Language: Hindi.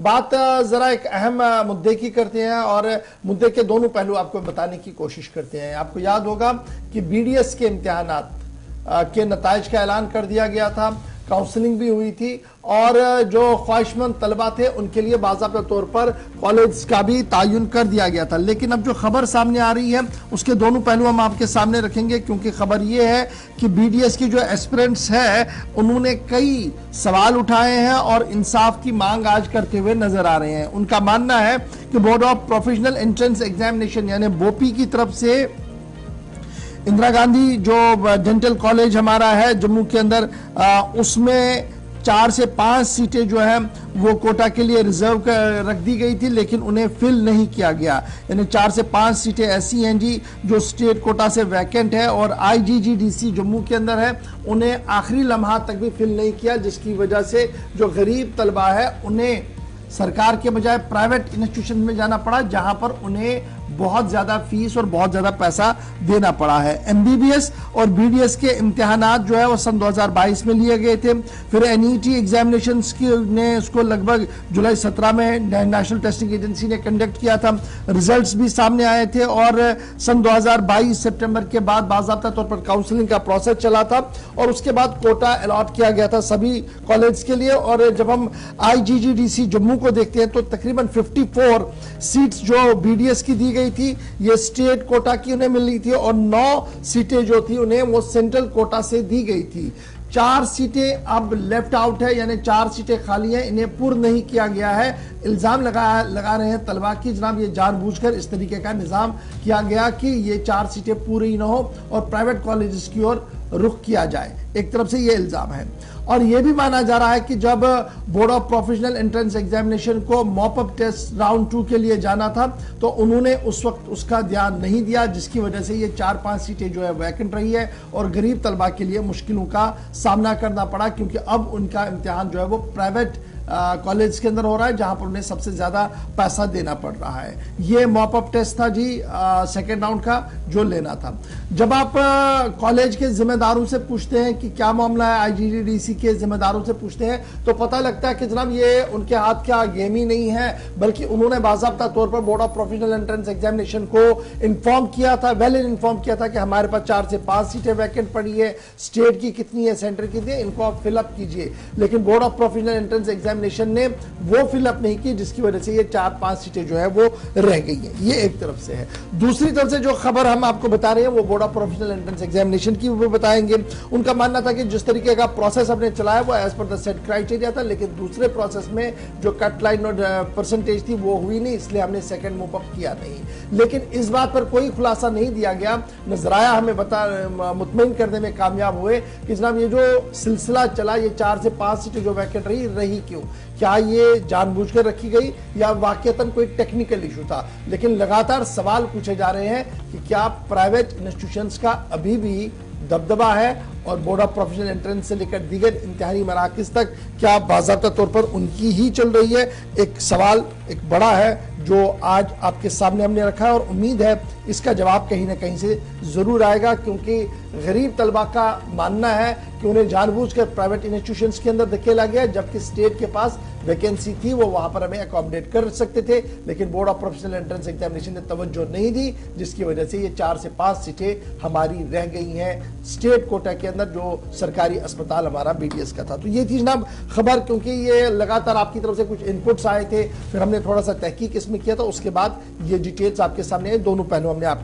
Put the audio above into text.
बात जरा एक अहम मुद्दे की करते हैं और मुद्दे के दोनों पहलू आपको बताने की कोशिश करते हैं। आपको याद होगा कि बीडीएस के इम्तिहानात के नताइज का ऐलान कर दिया गया था, काउंसलिंग भी हुई थी और जो ख्वाहिशमंद तलबा थे उनके लिए बाज़ाब्ता तौर पर कॉलेज का भी तायुन कर दिया गया था। लेकिन अब जो खबर सामने आ रही है उसके दोनों पहलू हम आपके सामने रखेंगे, क्योंकि खबर ये है कि बीडीएस की जो एस्पिरेंट्स है उन्होंने कई सवाल उठाए हैं और इंसाफ की मांग आज करते हुए नजर आ रहे हैं। उनका मानना है कि board of professional entrance examination यानी बोपी की तरफ से इंदिरा गांधी जो डेंटल कॉलेज हमारा है जम्मू के अंदर, उसमें 4 से 5 सीटें जो है वो कोटा के लिए रिजर्व कर रख दी गई थी, लेकिन उन्हें फिल नहीं किया गया। यानी 4 से 5 सीटें ऐसी हैं जी जो स्टेट कोटा से वैकेंट है और आईजीजीडीसी जम्मू के अंदर है, उन्हें आखिरी लम्हा तक भी फिल नहीं किया, जिसकी वजह से जो गरीब तलबा है उन्हें सरकार के बजाय प्राइवेट इंस्टीट्यूशन में जाना पड़ा, जहां पर उन्हें बहुत ज्यादा फीस और बहुत ज्यादा पैसा देना पड़ा है। एमबीबीएस और बीडीएस के इम्तिहानात जो है वो सन 2022 में लिए गए थे। फिर एनईटी एग्जामिनेशंस की ने उसको लगभग जुलाई 17 में नेशनल टेस्टिंग एजेंसी ने कंडक्ट किया था। रिजल्ट्स भी सामने आए थे और सन 2022 सितंबर के बाद बाज़ाब्ता तौर पर काउंसलिंग का प्रोसेस चला था और उसके बाद कोटा अलॉट किया गया था सभी कॉलेज के लिए। और जब हम आईजीजीडीसी जम्मू को देखते हैं तो तकरीबन 54 सीट्स जो बीडीएस की दी गई थी ये स्टेट कोटा की उन्हें मिली थी और 9 सीटें जो थी उन्हें वो सेंट्रल कोटा से दी गई थी। 4 सीटें अब लेफ्ट आउट है, यानी 4 सीटें खाली हैं, इन्हें पूर्ण नहीं किया गया है। इल्जाम लगा रहे हैं तलबा की जनाब ये जानबूझकर इस तरीके का निजाम किया गया कि ये 4 सीटें पूरी ना हो और प्राइवेट कॉलेजेस की ओर रुख किया जाए। एक तरफ से ये इल्जाम है और यह भी माना जा रहा है कि जब board of professional entrance examination को मॉप अप टेस्ट राउंड 2 के लिए जाना था तो उन्होंने उस वक्त उसका ध्यान नहीं दिया, जिसकी वजह से ये 4-5 सीटें जो है वैकेंट रही है और गरीब तलबा के लिए मुश्किलों का सामना करना पड़ा, क्योंकि अब उनका इम्तिहान जो है वो प्राइवेट कॉलेज के अंदर हो रहा है जहां पर उन्हें सबसे ज्यादा पैसा देना पड़ रहा है। ये मॉप अप टेस्ट था जी सेकेंड राउंड का जो लेना था। जब आप कॉलेज के जिम्मेदारों से पूछते हैं कि क्या मामला है, आईजीजीडीसी के जिम्मेदारों से पूछते हैं तो पता लगता है कि जनाब ये उनके हाथ का गेम ही नहीं है, बल्कि उन्होंने बाज़ाब्ता तौर पर board of professional entrance examination को इन्फॉर्म किया था, वेल इन्फॉर्म किया था कि हमारे पास 4 से 5 सीटें वैकेंट पड़ी है, स्टेट की कितनी है, सेंटर की है, इनको आप फिलअप कीजिए। लेकिन board of professional entrance examination ने वो फिलअप नहीं की, जिसकी वजह से ये 4-5 सीटें जो है वो रह गई है। ये एक तरफ से है। दूसरी तरफ से जो खबर हम आपको बता रहे हैं वो board of professional entrance examination की वो बताएंगे। उनका मानना था कि जिस तरीके का प्रोसेस हमने चलाया वो as per the set criteria था, लेकिन दूसरे प्रोसेस में जो कट लाइन और परसेंटेज थी वो हुई नहीं, इसलिए हमने सेकंड मूव अप किया नहीं। लेकिन इस बात पर कोई खुलासा नहीं दिया गया। नजराया हमें मुतमईन करने में कामयाब हुए कि जनाब ये जो सिलसिला चला ये 4 से 5 सीटें जो वैकेंट रही क्यों, क्या ये जानबूझकर रखी गई या वाकईतन कोई टेक्निकल इशू था। लेकिन लगातार सवाल पूछे जा रहे हैं कि क्या प्राइवेट इंस्टीट्यूशंस का अभी भी दबदबा है और बोर्ड ऑफ प्रोफेशनल एंट्रेंस से लेकर दीगर इम्तिहानी मराकज तक क्या बाज़ाब्ता तौर पर उनकी ही चल रही है। एक सवाल एक बड़ा है जो आज आपके सामने हमने रखा है और उम्मीद है इसका जवाब कहीं ना कहीं से ज़रूर आएगा, क्योंकि गरीब तलबा का मानना है कि उन्हें जानबूझकर प्राइवेट इंस्टीट्यूशंस के अंदर धकेला गया, जबकि स्टेट के पास वैकेंसी थी वो वहां पर हमें अकोमोडेट कर सकते थे, लेकिन board of professional entrance examination ने तवज्जो नहीं दी, जिसकी वजह से ये 4 से 5 सीटें हमारी रह गई हैं स्टेट कोटा के अंदर जो सरकारी अस्पताल हमारा बीडीएस का था। तो ये थी जनाब खबर, क्योंकि ये लगातार आपकी तरफ से कुछ इनपुट्स आए थे, फिर हमने थोड़ा सा तहकीक इसमें किया था, उसके बाद ये डिटेल्स आपके सामने दोनों पहलू हमने आप